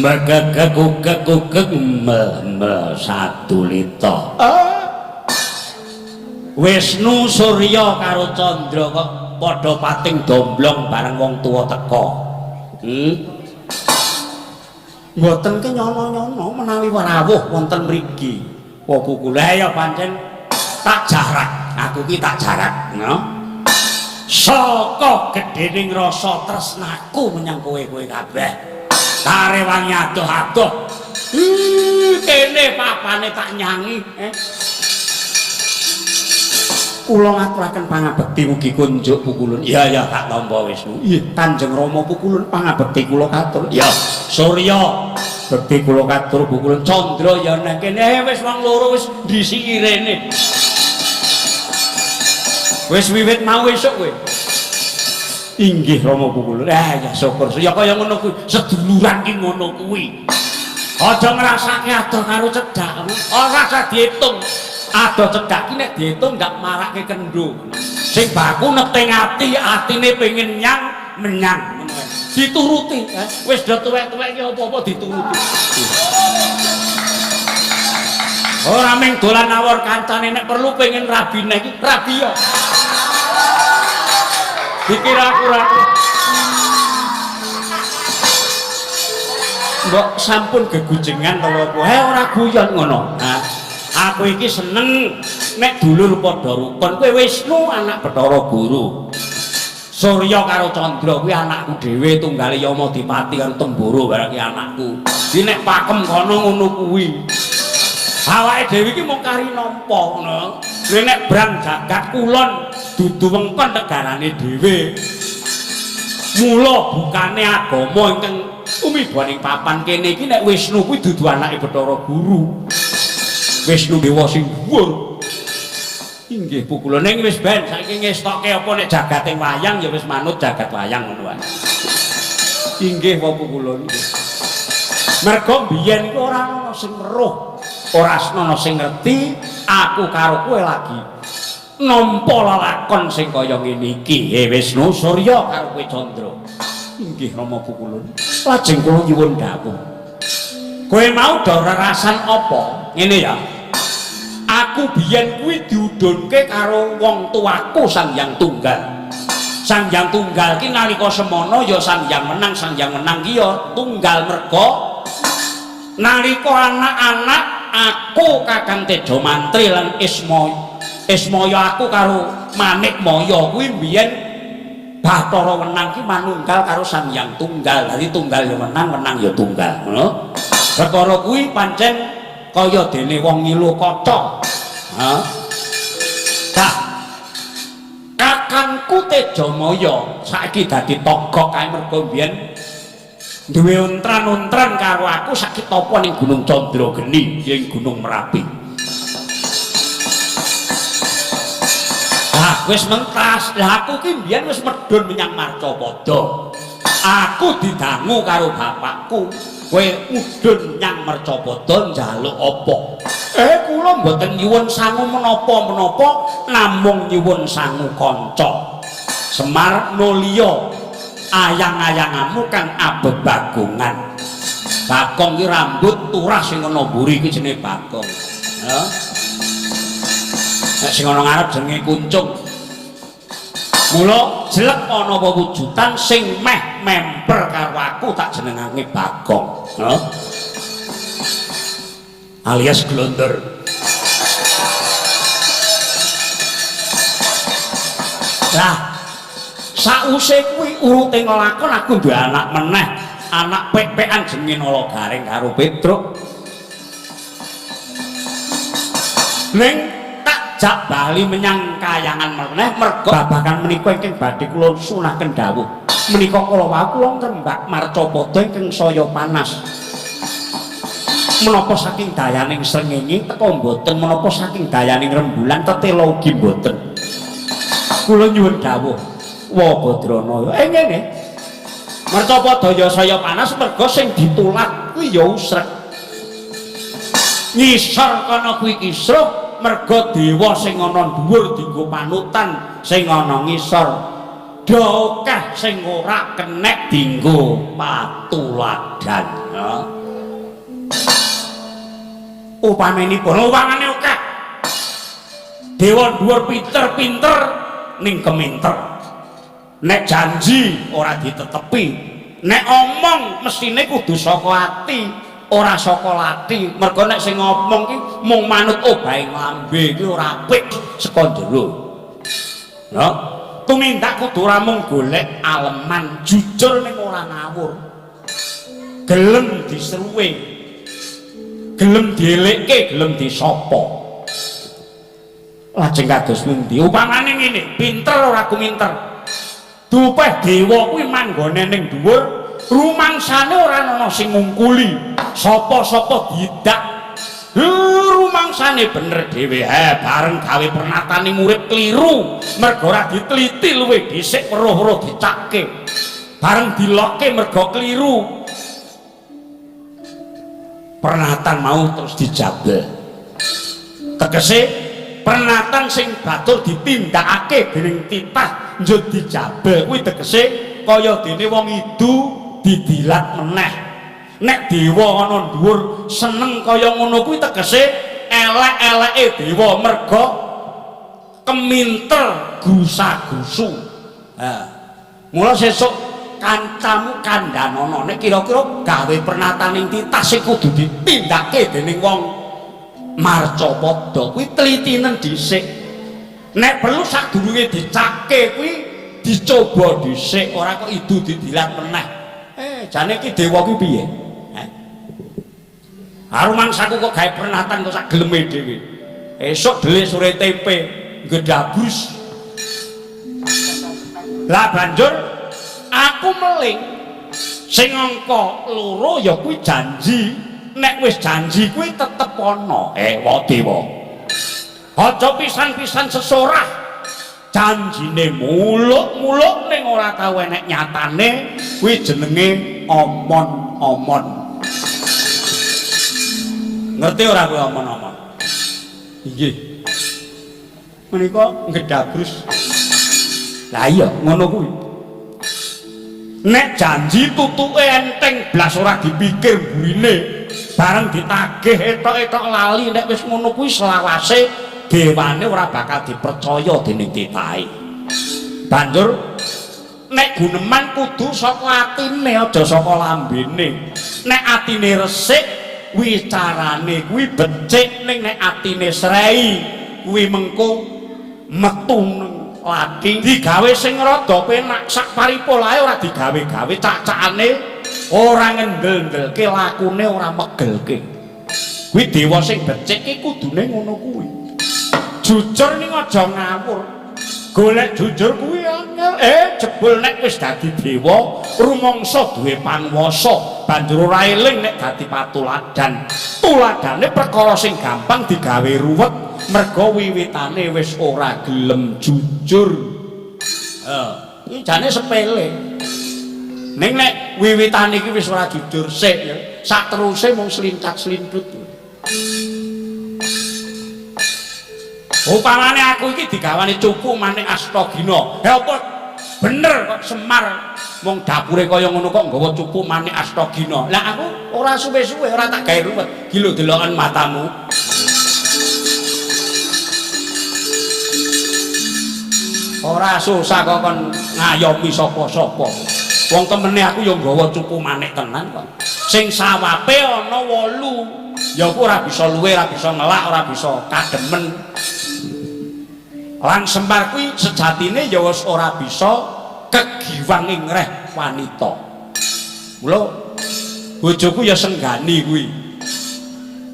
megegegugegugeg sadulita. Wisnu Surya karo Candra kok padha pating domblong bareng wong tuwa teka. Mboten ke nyono-nyono menawi rawuh wonten mriki. Apa kula ya pancen tak jarak. Aku ki tak jarak, no. Saka gedhening rasa tresnaku menyang kowe-kowe kabeh. Karewangi adoh-adoh. Kene papane tak nyangi, Kula ngaturaken pangabekti mugi kunjuk pukulun. Iya tak tampa Wisnu. Nggih, Kanjeng Rama pukulun pangabekti kula katur. Ya, Surya bekti kula katur pukulun. Candra ya nang kene wis wong loro wis ndisiki rene. Wis wiwit mau esuk kowe. Inggih Rama pukulun. Ya syukur. Ya kaya ngono kuwi, seduluran ki ngono kuwi. Aja ngrasake adoh karo cedhak. Ora usah diitung. Adoh cedhak ki nek diitung gak marake kendho. Sing baku neteng ati, atine pengin menyang. Dituruti, wis do tuwek-tuwek ki apa-apa dituruti. Ora mung dolan nawor kancane nek perlu pengen rabine iki, rabi yo. Dikira aku. Mbok sampun gegujengan to apa? Ora guyon ngono. Aku iki seneng nek dulur padha rukun. Kowe Wisnu anak Bathara Guru. Surya karo Candra kuwi anakku dhewe, tunggale Yama Dipati karo Tembara barang ki anakku. Iki nek pakem kono ngono kuwi. Awake dhewe iki mung kari nampa ngono. Nek brang jagat kulon dudu wengkon negarane dhewe. Mula bukane agama ingkang umibaning papan kene iki nek Wisnu kuwi dudu anake Bathara Guru. Wisnu dewa sing dhuwur. Inggih pukulun ning wis ben saiki ngestokke apa nek jagate wayang ya wis manut jagat wayang ngono wae. Inggih wa pukulun. Mergo biyen iku ora ana sing weruh, ora ana sing ngerti aku karo kowe lagi nampa lelakon sing kaya ngene iki. Wisnu Surya karo kowe Candra. Inggih Rama pukulun. Lajeng kula nyuwun dawuh. Kowe mau do rerasan apa? Ngene ya. Aku biyen kuwi diudhunke karo wong tuaku Sang Hyang Tunggal. Sang Hyang Tunggal ki nalika semana ya Sang Hyang Menang ki ya tunggal merga nalika anak-anak aku Kakang Tejo Mantri lan Ismaya aku karo Manik Maya kuwi biyen Bathara Wenang ki manunggal karo Sang Hyang Tunggal. Dadi tunggal ya menang ya tunggal, ngono. Perkara kuwi pancen kaya dene wong ngilu kaca. Kakangku Tejamaya saiki dadi togok kae mergo biyen duwe untran-untran karo aku sakit apa ning Gunung Candrageni ing Gunung Merapi. Wis mentas. Lah aku ki biyen wis medhun menyang Marcapada. Aku didangu karo bapakku. Kowe mudhun nyang Marcapada njaluk apa? Kula mboten nyuwun sangu menapa-menapa, namung nyuwun sangu kanca. Semar nulya ayang-ayanganmu kang abebagongan. Bagong ki rambut turah sing ana mburi iki jenenge Bagong. Ya. Nek sing ana ngarep jenenge Kuncung. Mula jelek ana wewujudan sing meh memper karo aku tak jenengake Bagong. Alias glonder. Lah sause kuwi urute nglakon aku duwe anak meneh, anak pek-pekan jenenge Nalagaring karo Petruk. Ning tak jak bali menyang kayangan meneh merga babagan menika ingkang badhe kula sunaken dawuh. Menika kala wau kula ngrembak Marcapada ingkang saya panas. Menapa saking dayaning srengenge teka mboten, menapa saking dayaning rembulan tetela ugi mboten. Kula nyuwun dawuh, wa Badrana. Ngene. Marcapada ya saya panas merga sing ditulak kuwi ya usrek. Ngisor kana kuwi kisruh merga dewa sing ana dhuwur dienggo panutan, sing ana ngisor padha akeh sing ora kenek dienggo patuladan. Upaminipun wangane akeh. Dewa dhuwur pinter-pinter ning keminter. Nek janji ora ditetepi, nek omong mestine kudu saka ati, ora saka lati. Mergo nek sing ngomong ki mung manut obahe nglambe iki ora apik saka jero. Ya, tumindak kudu ora mung golek aleman, jujur ning ora ngawur. Gelem diseruwe, gelem dielekke, gelem disapa. Lajeng kados pundi? Upamane ngene, pinter ora kuminter. Dupeh dewa kuwi manggone ning dhuwur, rumangsane ora ana sing ngungkuli. Sapa-sapa didak. Rumangsane bener dhewe. Bareng gawe pernatane murid kliru, mergo ora diteliti luwih dhisik weruh-weruh dicakke. Bareng dilokke mergo kliru. Pernatan mau terus dijabel. Tegese pernatan sing batur ditindakake dening titah njur dijabel kuwi tegese kaya dene wong idu didilat meneh. Nek dewa ana dhuwur seneng kaya ngono kuwi tegese elek-eleke dewa merga keminter gusa-gusu. Mula sesuk kancamu kandhanono nek kira-kira gawe pernatan ing titah sing kudu ditindakake dening wong Marcapada kuwi telitinen dhisik. Nek perlu sadurunge dicakke kuwi dicoba dhisik, ora kok idu didilat meneh. Jane iki dewa kuwi piye? Arumangsaku kok gawe pernatan kok sak geleme dhewe. Esuk delik sore tempe nggedabrus. Lah banjur aku meling sing angka 2 ya kuwi janji. Nek wis janji kuwi tetep ana dewa. Aja pisan-pisan sesorah. Janjine muluk-muluk ning ora tau enek nyatane, kuwi jenenge omon-omon. Ngerti ora kuwi omon-omon? Nggih. Menika nggedabrus. Lah iya ngono kuwi. Nek janji tutuke enteng blas ora dipikir burine. Bareng ditagih etok-etok lali nek wis ngono kuwi selawase dewane ora bakal dipercaya dening titahe. Banjur nek guneman kudu saka atine aja saka lambene. Nek atine resik wicarane kuwi becik, ning nek atine srei kuwi mengko metu lati digawe sing rada penak sak paripolahe ora digawe-gawe cacakane ora ngendel-ndelke lakune ora megelke. Kuwi dewa sing becik iki kudune ngono kuwi. Jujur ning aja ngawur. Golek jujur kuwi angel. Jebul nek wis dadi dewa, rumangsa duwe panguwasa, banjur ora eling nek dadi patuladan. Tuladane perkara sing gampang digawe ruwet, merga wiwitane wis ora gelem jujur. Iki jane sepele. Ning nek wiwitane iki wis ora jujur sik ya, sak teruse mung slintat-slintut. Upamane aku iki digawane cupu manik Astagina. Apa bener kok Semar mung dapure kaya ngono kok nggawa cupu manik Astagina. Lah aku ora suwe-suwe ora tak gawe ruwet. Gilo deloken matamu. Ora susah kok kon ngayomi sapa-sapa. Wong temene aku ya nggawa cupu manik tenan kok. Sing sawape ana 8. Ya aku ora bisa luwe, ora bisa ngelak, ora bisa kademen. Lan Semar kuwi sejatine ya wis ora bisa kegiwang ing reh wanita. Mula bojoku ya senggani kuwi.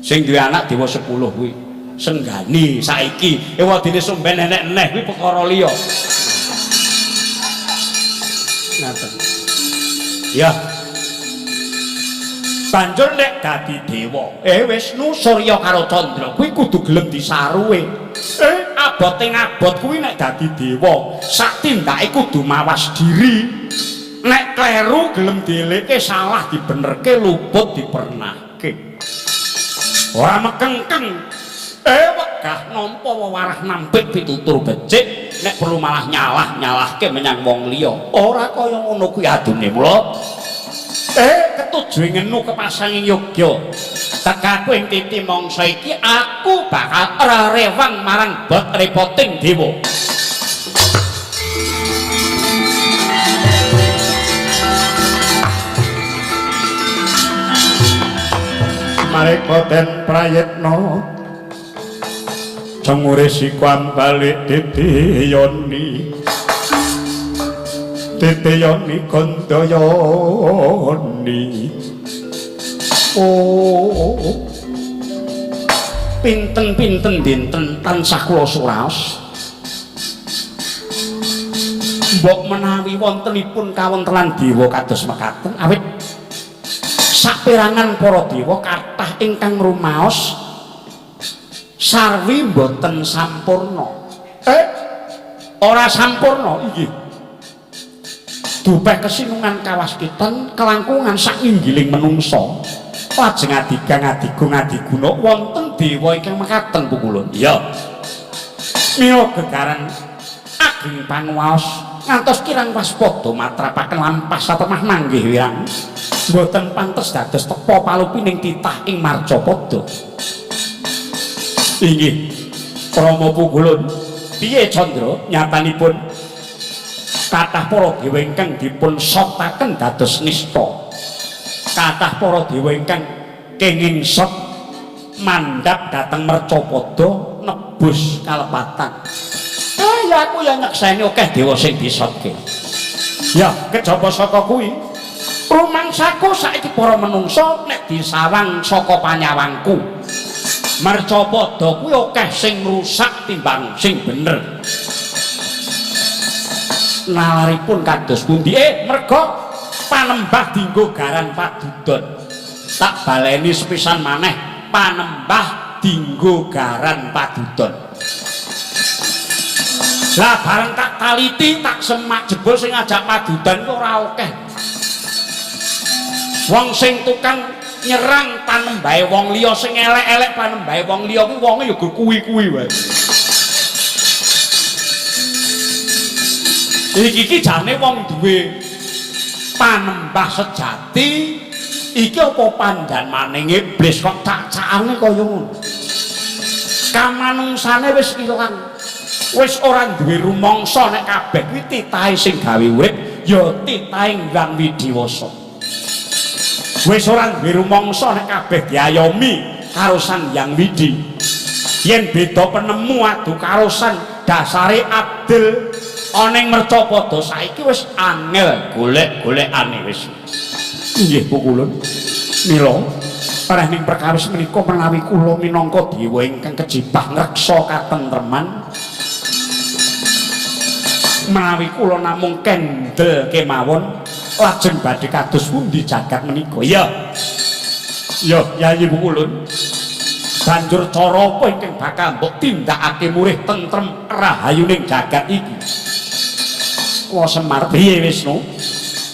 Sing duwe anak dewa 10 kuwi. Senggani saiki ewadine somben enek-enek kuwi perkara liya. Ngaten. Ya. Banjur nek dadi dewa, Wisnu, Surya karo Candra kuwi kudu gelem disaruwe. Abote ngabot kuwi nek dadi dewa, sak tindake kudu mawas diri. Nek kleru gelem dielekke, salah dibenerke, luput dipernahke. Ora mekengkeng. Wegah nampa wewarah nampik pitutur becik nek perlu malah nyalahke menyang wong liya. Ora kaya ngono kuwi adune mula. Ketujuhe ngenu kepasanging yogya. Tekaku ing titi mangsa iki aku bakal rewang marang bot repoting dewa. Marekoten prayetna cengure sikwan balik titiyoni kandayani pinten-pinten dinten tansah kula suraos mbok menawi wontenipun kawontenan dewa kados mekaten awit saperangan para dewa kathah ingkang rumaos sarwi mboten sampurna. Ora sampurna inggih. Dupeh kesinungan kawaskitan kelangkungan sak inggiling menungsa. Lajeng adigang adiguna wonten dewa ingkang mekaten pukulun. Iya. Mila gegaran ageng panguwaos ngantos kirang waspada matrapaken lampah satemah manggih wirang. Mboten pantes dados tepa palupining titah ing Marcapada. Inggih, Rama Pukulun, piye Candra nyatanipun kathah para dewa ingkang dipun sotaken dados nista. Kathah para dewa ingkang kenging sot mandhap dhateng Marcapada nebus kalepatan. Ya aku ya nyekseni akeh dewa sing disotke. Ya, kejaba saka kuwi rumangsaku saiki para menungsa nek disawang saka panyawangku. Marcapada kuwi akeh sing rusak timbang sing bener. Nalaripun kados pundi? Merga panembah dienggo garan padudon. Tak baleni sepisan maneh panembah dienggo garan padudon. Lah bareng tak taliti tak semak jebul sing ngajak padudan ku ora akeh. Wong sing tukang nyerang panembahe wong liya sing elek-elek panembahe wong liya kuwi wonge ya kuwi-kuwi wae. Iki jane wong duwe panembah sejati iki apa pandan maning iblis kok cak-cakane kaya ngono. Kamanungsane wis ilang. Wis ora duwe rumangsa nek kabeh kuwi titahe sing gawe urip ya titahe Hyang Widiwasa. Wis ora duwe rumangsa nek kabeh diayomi karo Sang Hyang Widi. Yen beda penemu adu karosan dasare adil ana ing Marcapada saiki wis angel golek-golekane wis. Inggih Pukulun. Mila pareh ning perkawis menika menawi kula minangka dewa ingkang kejibah ngreksa katentreman menawi kula namung kendel kemawon lajeng badhe kados pundi jagat menika. Ya Yayi Pukulun. Banjur cara apa ingkang bakal mbok tindakake murih tentrem rahayuning jagat iki? Kula Semar piye Wisnu?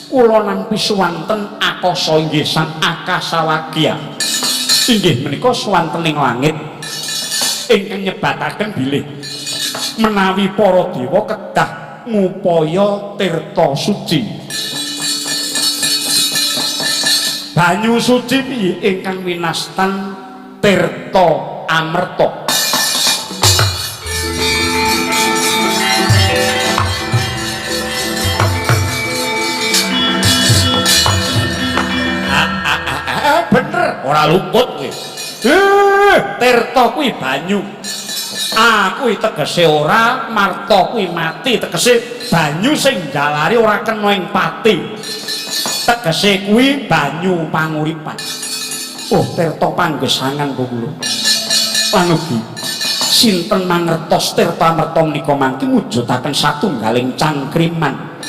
Kula nampi suwanten akasa inggih sang Akasawagya. Inggih menika suwantening langit ingkang nyebataken bilih menawi para dewa kedah ngupaya tirta suci. Banyu suci piye ingkang winastan tirta amerta. Bener ora luput kuwi. Tirta kuwi banyu. Kuwi tegese ora, marta kuwi mati, tegese banyu sing jalari ora kena ing pati. Tegese kuwi banyu panguripan. Tirta panggesangan kula. Panugi sinten mangertos tirta merta menika mangke mujudaken satunggaling cangkriman.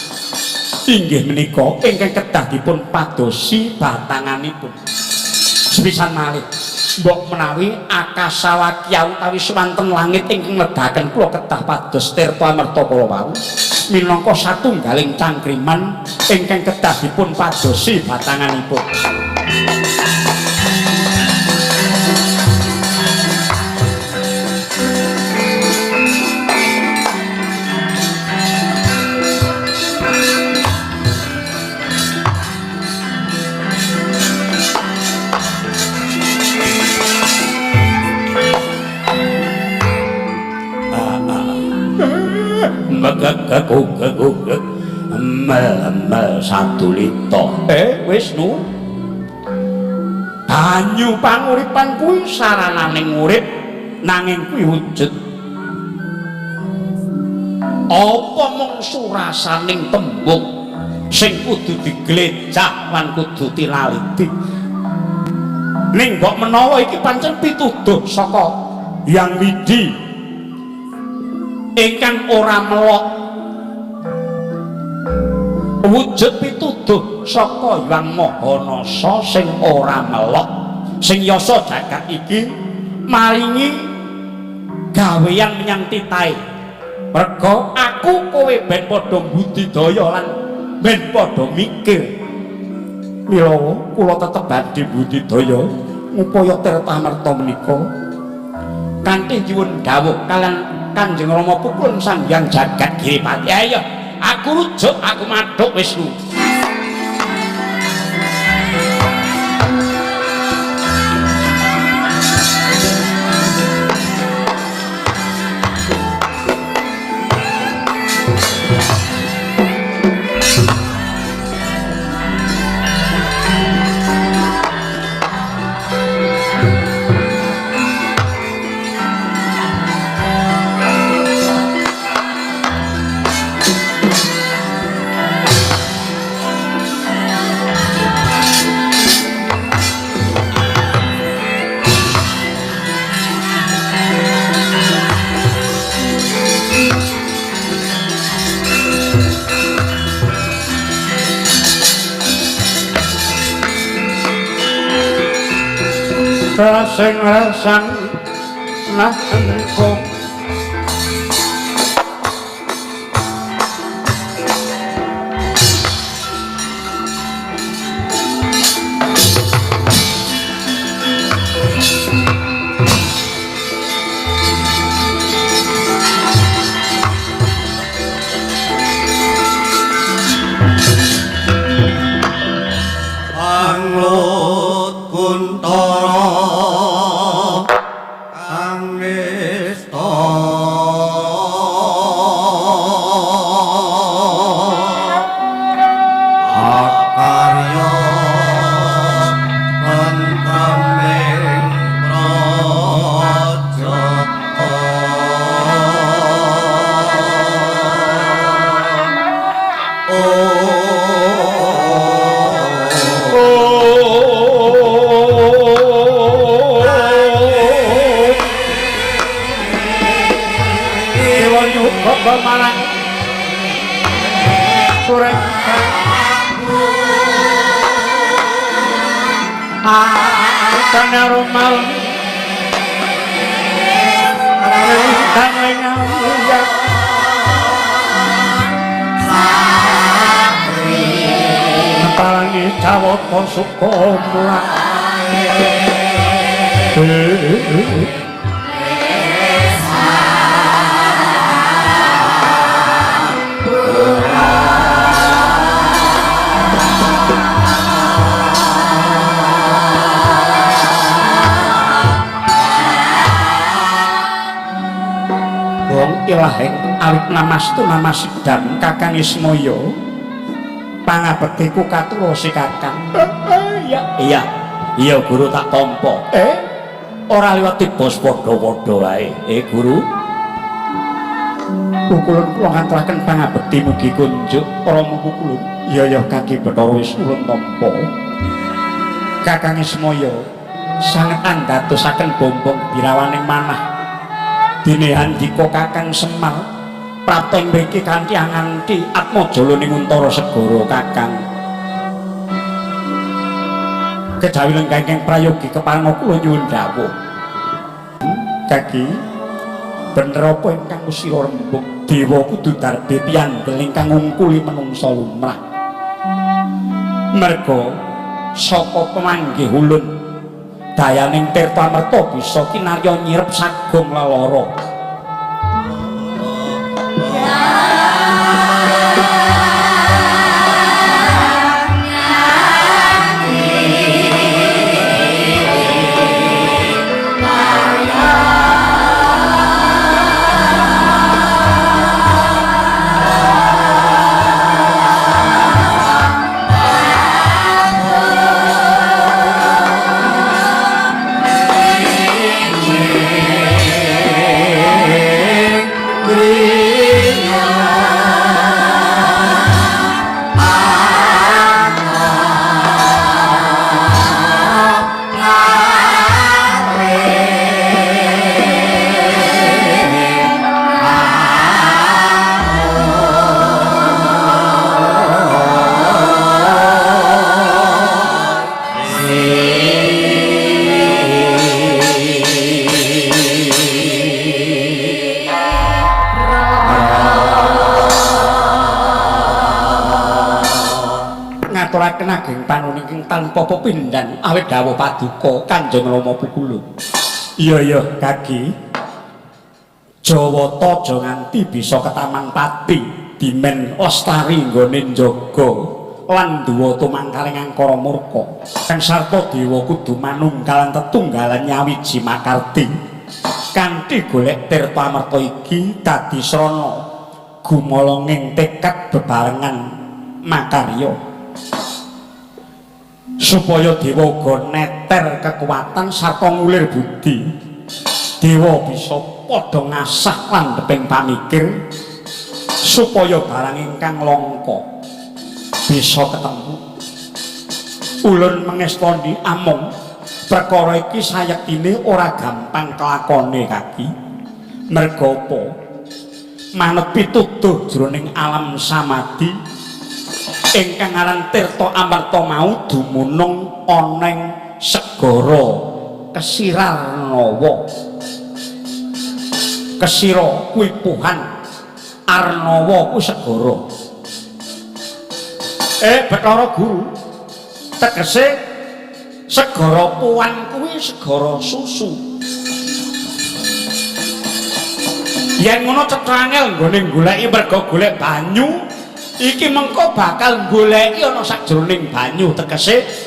Inggih menika ingkang kedah dipun padosi batanganipun. Sepisan malih mbok menawi Akasawagya utawi swanten langit ingkang nedahaken kula kedah pados tirta merta kala wau minangka satunggaling cangkriman ingkang kedah dipun padosi batanganipun. Sadulita. Wisnu. Banyu panguripan kuwi sarananing urip nanging kuwi wujud. Apa mung surasaning tembung sing kudu diglecak lan kudu tilaliti. Ning kok menawa iki pancen pituduh saka Hyang Widi ingkang ora melok, wujud pituduh saka Hyang Mahanasa sing ora melok, sing yasa jagat iki maringi gaweyan menyang titahe. Merga aku kowe ben padha budidaya lan ben padha mikir. Mila kula tetep badhe budidaya ngupaya tirta marta menika kanthi nyuwun dawuh kaliyan Kanjeng Rama Pukulun Sang Hyang Jagat Giripati. Ayo aku rujuk, aku madhuk Wisnu. Sing rasang nah engko ilahing alit namastu namasidam Kakang Ismaya pangabektiku katuwa si Kakang. Iya guru tak tampa. Ora liwat bos padha-padha wae. Guru Pukulun kula ngaturaken pangabekti mugi kunjuk Rama Pukulun. Iya Kaki Bathara wis ulun tampa. Kakang Ismaya sanget andhatosaken bombong birawaning manah dene handika Kakang Semar prapta mriki kanthi anganti atmajala ning Untara Segara Kakang. Kejawi lenggahing prayogi keparenga kula nyuwun dawuh. Kaki bener apa ingkang usira rembug dewa kudu darbe piyandel ingkang ngungkuli menungsa lumrah. Merga saka pemanggih ulun dayaning Tirtamerta bisa kinarya nyirep sagung lelara. ngaturaken ageng panuning tanpa pepindhan awit dawuh paduka Kanjeng Rama Pukulun. Iya Kaki. Jawata aja nganti bisa ketaman pati dimen lestari nggone njaga lan duwa tumangkaring angkara murka. Kang sarta dewa kudu manunggalan tetunggalan nyawiji makarti. Kanthi golek tirta amarta iki dadi srana gumolonging tekad bebarengan makarya. Supaya dewa uga neter kekuatan sarta ngulir budi. Dewa bisa padha ngasah landheping pamikir supaya barang ingkang langka bisa ketemu. Ulun mengestoni amung perkara iki sayektine ora gampang kelakone Kaki. Merga apa? Manut pituduh jroning alam samadhi ingkang aran Tirta Amarta mau dumunung oneng segara Kesirarnawa. Kesira kuwi puhan, Arnawa kuwi segara. Bathara Guru tegese segara puhan kuwi segara susu. Yen ngono cetha angel nggone goleki merga golek banyu iki mengko bakal goleki ana sakjroning banyu tegese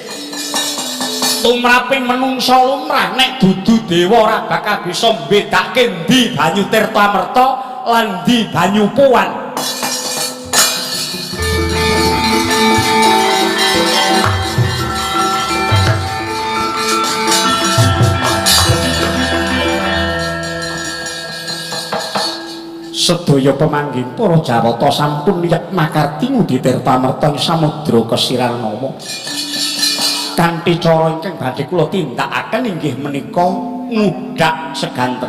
tumraping menungsa lumrah nek dudu dewa ora bakal bisa mbedakake ndi banyu Tirta Amarta lan ndi banyu puan. Sedaya pemanggih para Jawata sampun niyat makarti ngudi Tirta Amarta ing samudra Kesirarnawa. Kanthi cara ingkang badhe kula tindakaken inggih menika ngudhak seganten.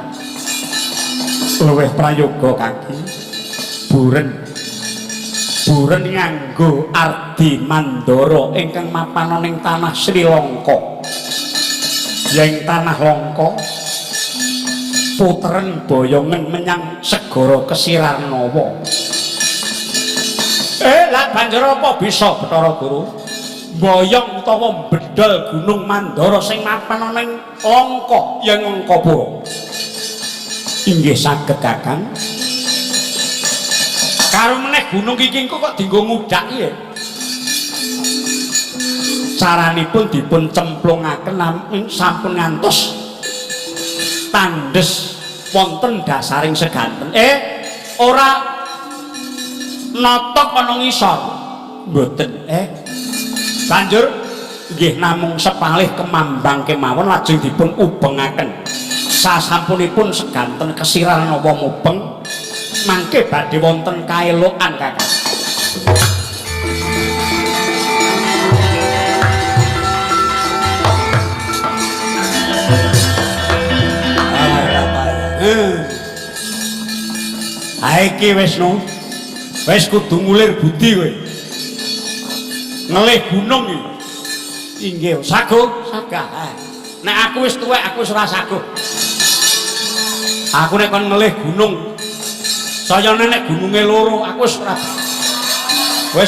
Luwih prayoga Kaki. Buren nganggo Ardi Mandara ingkang mapan ing tanah Sri Lanka. Ing tanah Lanka puteren boyongen menyang segara Kesirarnawa. Lah banjur apa bisa Bathara Guru? Boyong utawa bedol Gunung Mandara sing mapan ana ing Langka yen Langkapura. Inggih saged Kakang. Karo meneh gunung iki kok dienggo ngudhak ya. Caranipun dipun cemplungaken sampun ngantos tandhes wonten dasaring seganten. Ora notok ana ngisor. Mboten. Banjur nggih namung sepalih kemambang kemawon lajeng dipun ubengaken. Sasampunipun seganten Kesirarnawa mubeng mangke badhe wonten kaelokan Kakang. Iki Wisnu wis kudu ngulir budi kowe. Ngelih gunung iki. Inggih, saguh, sagah. Nek aku wis tuwek aku wis ora saguh. Aku nek kon ngelih gunung sayane nek gununge loro aku wis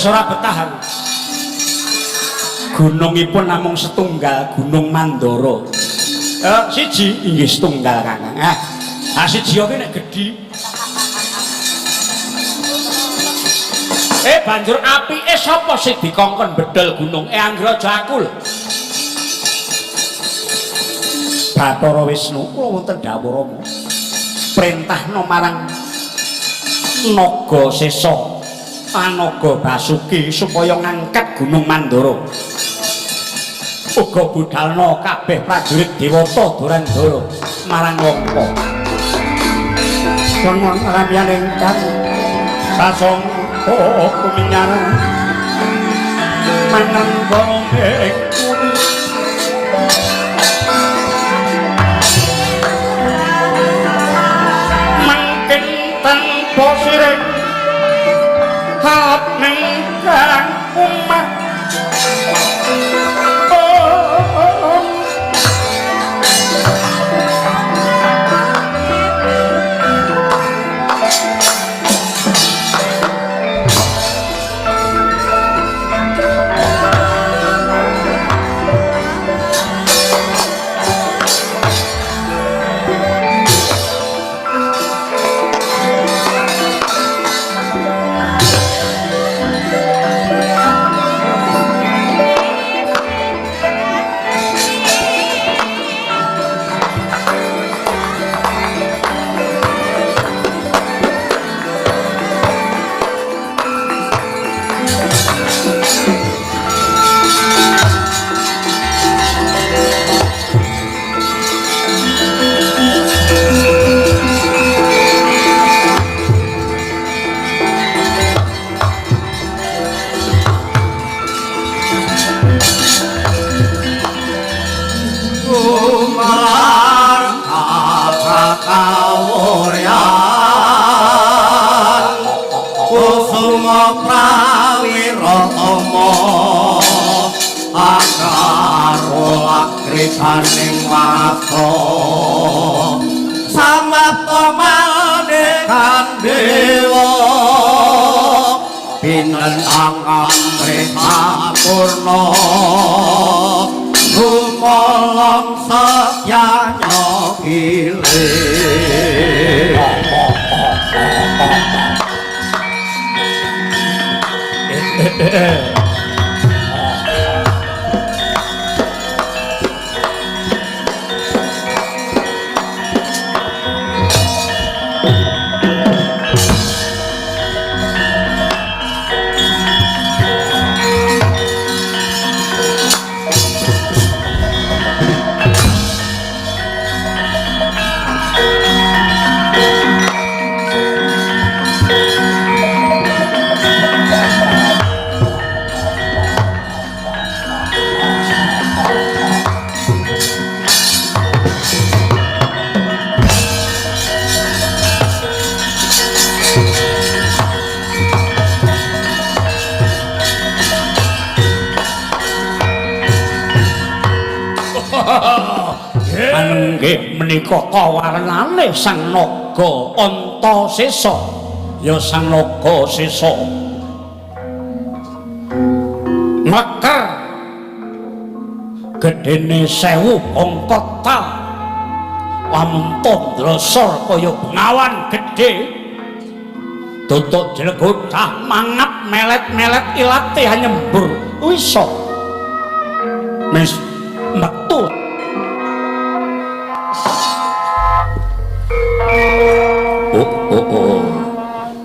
ora betah aku. Gunungipun namung setunggal Gunung Mandara. Siji inggih setunggal Kakang. Siji iki nek gedhi banjur apike sapa sing dikongkon bedol gunung Anggraja aku lho. Bathara Wisnu kula wonten dawuh Rama. Prentahna marang Naga Sesa Anaga Basuki supaya ngangkat Gunung Mandara. Uga budhalna kabeh prajurit Dewata Durandara marang Langka. Wong ramyan ingkang sasong kuminyar mananggara ekuni mangken tanpa sireng halap ning karang umat karo lakripaning wasta samapta manekan dewa pinenang amrita purna gumolong satyanya pilih Nggih menika kawarnane Sang Naga Antasesa ya Sang Naga Sesa mekar gedene 1000 angkata lamun Tandrasara kaya bengawan gedhe tutuk jlegotah mangap melet-melet ilate nyembur wisa mes metu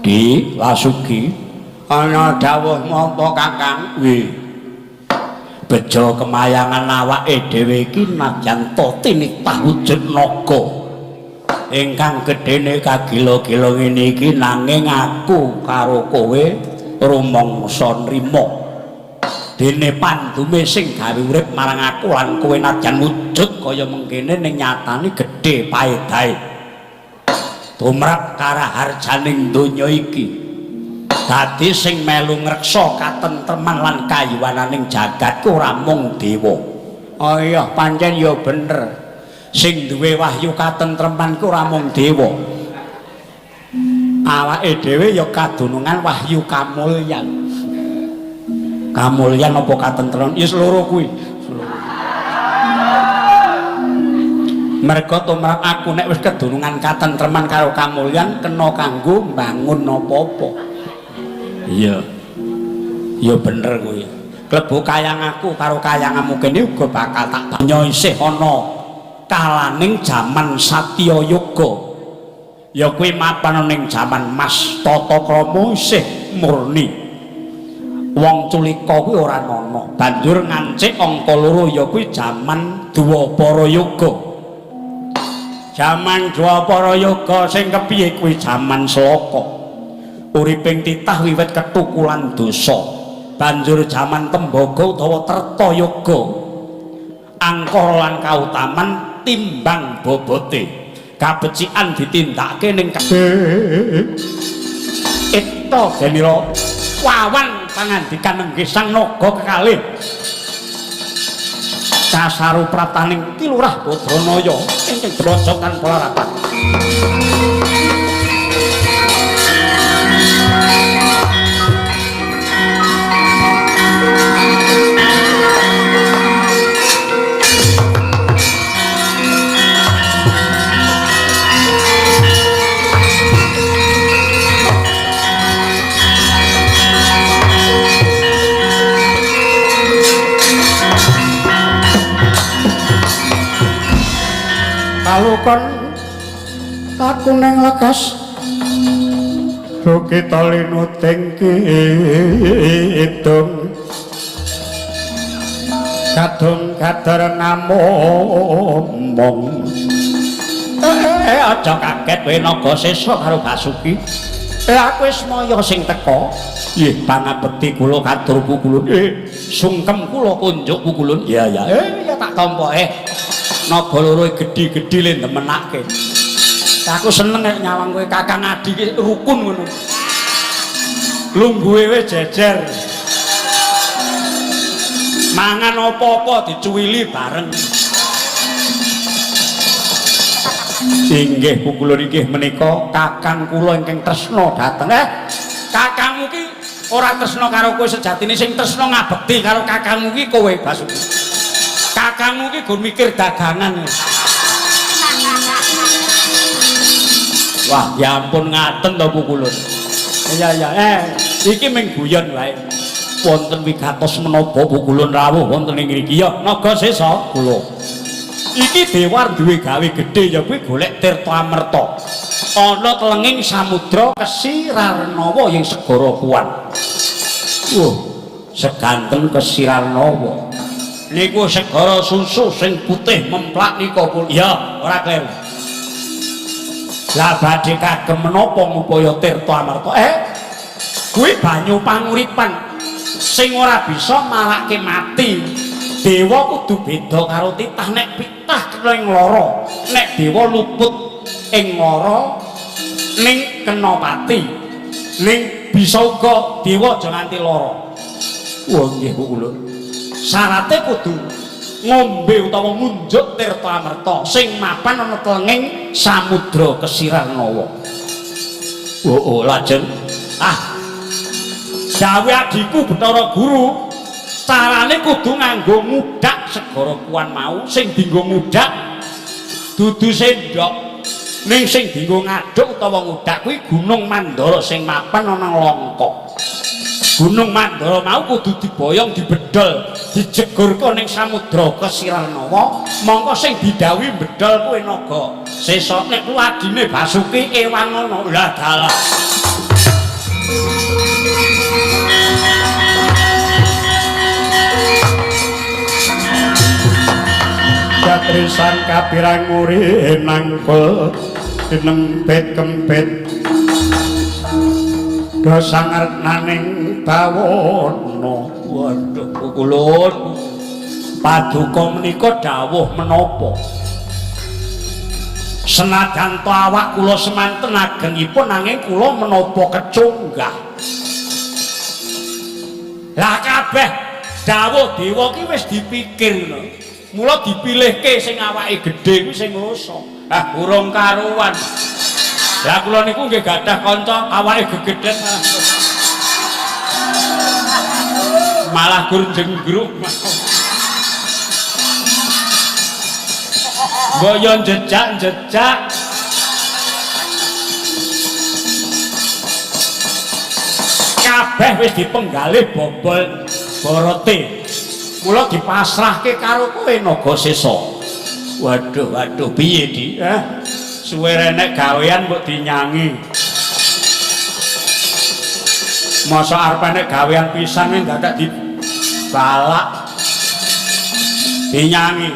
Di Lasugi ana dawuh mapa Kakang? Nggih. Bejo kemayangan awake dhewe iki najan tinitah wujud naga. Ingkang gedene kagila-gila ngene iki nanging aku karo kowe rumangsa nrima. Dene pandume sing gawe urip marang aku lan kowe najan wujud kaya mengkene ning nyatane gedhe paedahe. Tumrap karaharjaning donya iki dadi sing melu ngreksa katentreman lan kayuwananing jagat ora mung dewa. Oh iya pancen ya bener sing duwe wahyu katentreman ku ora mung dewa awake dhewe ya kadunungan wahyu kamulyan apa katentreman ya loro kuwi merga tumrap aku nek wis kedunungan katentreman karo kamulyan kena kanggo mbangun apa-apa. Iya. Ya bener kuwi. Klebu kayang aku karo kayanganmu kene uga bakal tak banyo isih ana kalaning jaman Satyayoga. Ya kuwi mapan ning jaman Mas Tatakrama isih murni. Wong culika kuwi ora ana. Banjur ngancik angka 2 ya kuwi jaman Dwapara Yoga. Jaman Dwapara Yoga sing kepiye kuwi jaman Sloka. Uriping titah wiwit ketukulan dosa. Banjur jaman Tembaga utawa Treta Yoga. Angkara lan kautaman timbang bobote. Kabecikan ditindakake ning Etta Genira wawan pangandikan nenggih Sang Naga kekalih. Kasaruprataning Kilurah Badranaya ingkang blojokan pelarapan. Kalukon aku neng lekas rugi talinuting kidung kadung kadar ngomong aja kaget kowe Nagasesa karo Basuki aku wis maya sing teka nggih pangabekti kula katur pukulun sungkem kula kunjuk pukulun ya tak tampa naga loro gedhi-gedhi le ndemenake. Aku seneng nek nyawang kowe Kakang Adi ki rukun ngono. Lungguhe wis jejer. mangan apa-apa dicuwili bareng. Inggih pukulun inggih menika kakang kula ingkang tresna dhateng. Kakangmu ki ora tresna karo kowe sejatine, sing tresna ngabekti karo kakangmu ki kowe Basuki. Kakangmu ki gur mikir dagangan. Wah, ya ampun ngaten to pukulun. Iya, iki ming guyon wae. Wonten wigatos menapa pukulun rawuh wonten ing mriki ya naga sesa kula. Iki Dewar duwe gawe gedhe ya kuwi golek tirta amerta. Ana telenging samudra Kesirarnawa ing segara Kuwan. Seganten Kesirarnawa. Niku segara susu sing putih memplak nika pun. Ya, ora kleru. Lah badhe kagem menapa ngupaya tirta amerta? Kuwi banyu panguripan sing ora bisa marake mati. Dewa kudu beda karo titah, nek pitah kena ing lara, nek dewa luput ing lara ning kena pati, ning bisa uga dewa aja nganti lara. Wah nggih kula. Syarate kudu ngombe utawa ngunjuk tirta amerta sing mapan ana telenging samudra Kesirarnawa. Lajeng gawe adikku Bathara Guru carane kudu nganggo ngudak segara Kuwan mau. Sing dienggo ngudak dudu sendok, ning sing dienggo ngaduk utawa ngudak kuwi Gunung Mandara sing mapan ana Langka. Gunung Mandara mau kudu diboyong, dibedol, dijegurke ning samudra Kesirarnawa. Mongko sing didhawuhi bedol kuwi naga sesuk nek kuwi adine Basuki ewang ana. Lah dalah katrisan kapirang muri nangkul dinempet kempet dosangar naning bawana. Waduh pukulun paduka menika dawuh menapa? Senajan to awak kula semanten agengipun nanging kula menapa kecunggah. Lah kabeh dawuh dewa ki wis dipikir lho. Mula dipilihke sing awake gedhe kuwi sing ngoso. Urung karuan. Lah kula niku nggih gadah kanca awake gegedhen malah gur jenggruk. Goyon jejak-jejak. Kabeh wis dipenggalih bobol borote. Mula dipasrahke karo kowe Nagasesa. Waduh piye Di? Suwe nek gawean mbok dinyangi. Masa arep nek gawean pisan dadak dibalak. Dinyangi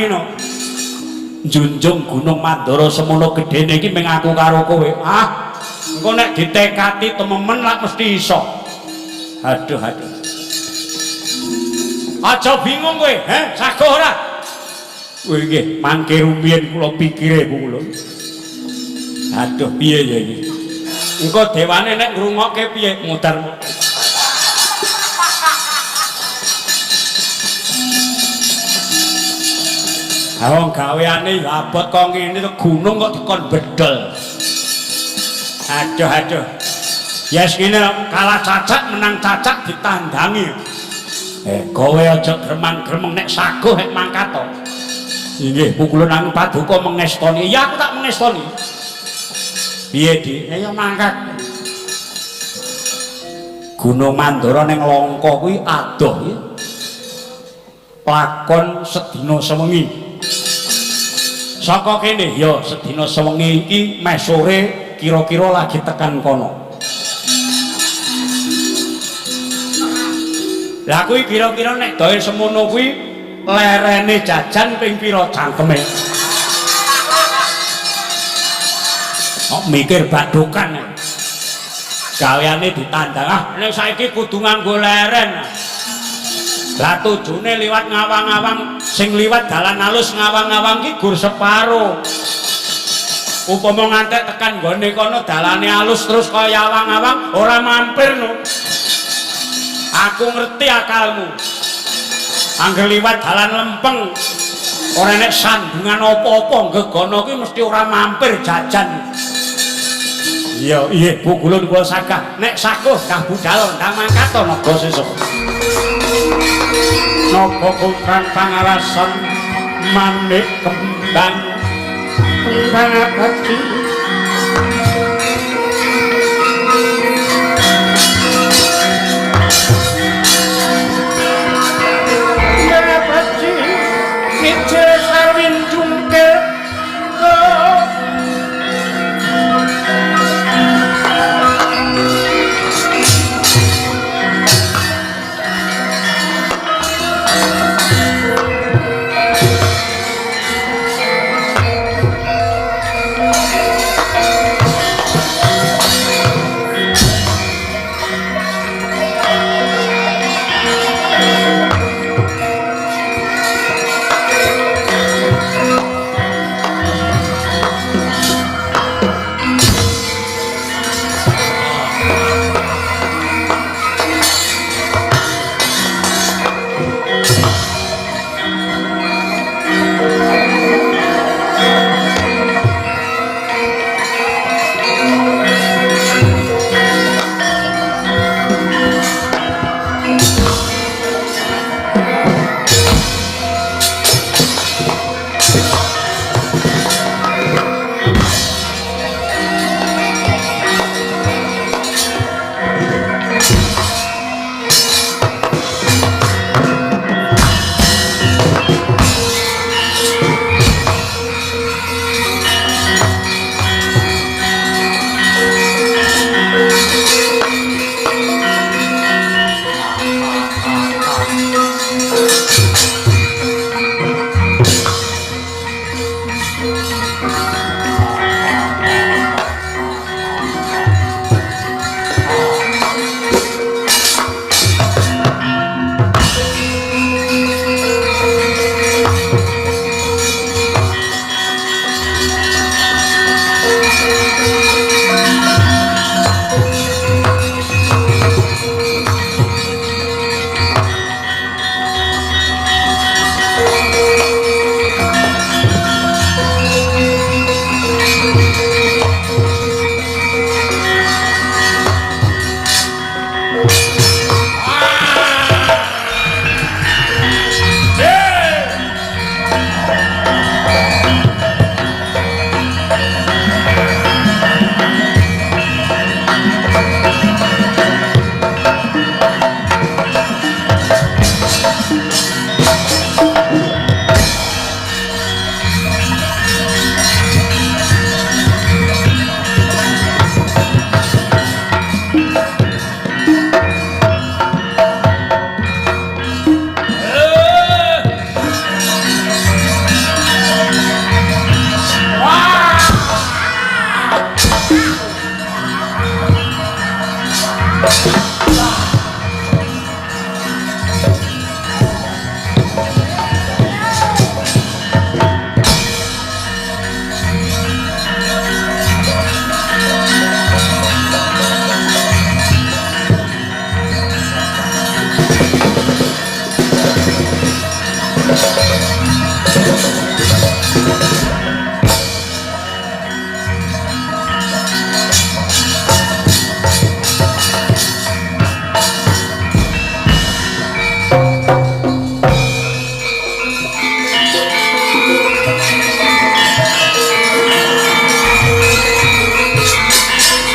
no. Junjung Gunung Mandara semono gedene iki mung aku karo kowe. Engko nek ditekati tememen lak mesti iso. Aduh. Aja bingung kowe, sago ora? Kowe nggih mangke rumiyin kula pikire kula. Aduh piye ya iki? Engko dewane nek ngrungokke piye mudar. Wong gaweane ya abot kok ngene to gunung kok dikon bedol. Aduh. Yes ngene kalah cacak menang cacak ditandangi. Kowe aja gremang-gremeng nek sago nek mangkat to. Inggih pukulun nang paduka mengestoni. Ya aku tak mengestoni. Piye Di? Ya mangkat. Gunung Mandara ning Langka kuwi adoh ya. Lakon sedina sewengi. Saka kene ya sedina sewengi iki meh sore kira-kira lagi tekan kono. Lah kuwi kira-kira nek doe semono kuwi lerene jajan ping pira cangkeme. Kok mikir badokan. Gaweane ditandang, nek saiki kudu nganggo leren. Lah tujune liwat ngawang-ngawang, sing liwat dalan alus ngawang-ngawang ki gur separo. Upama ngantek tekan gone kono dalane alus terus kaya awang-awang ora mampir no. Aku ngerti akalmu. Angger liwat dalan lempeng ora nek sandungan apa-apa gegono kuwi mesti ora mampir jajan. Iya, iya, Bu Gulun kula sagah. Nek saguh kah budal ndang mangkat to naga sesuk. Naga kutrang pangarasan manik kembang abadi. Abadi kecil sarwin jungkir.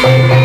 Thank you.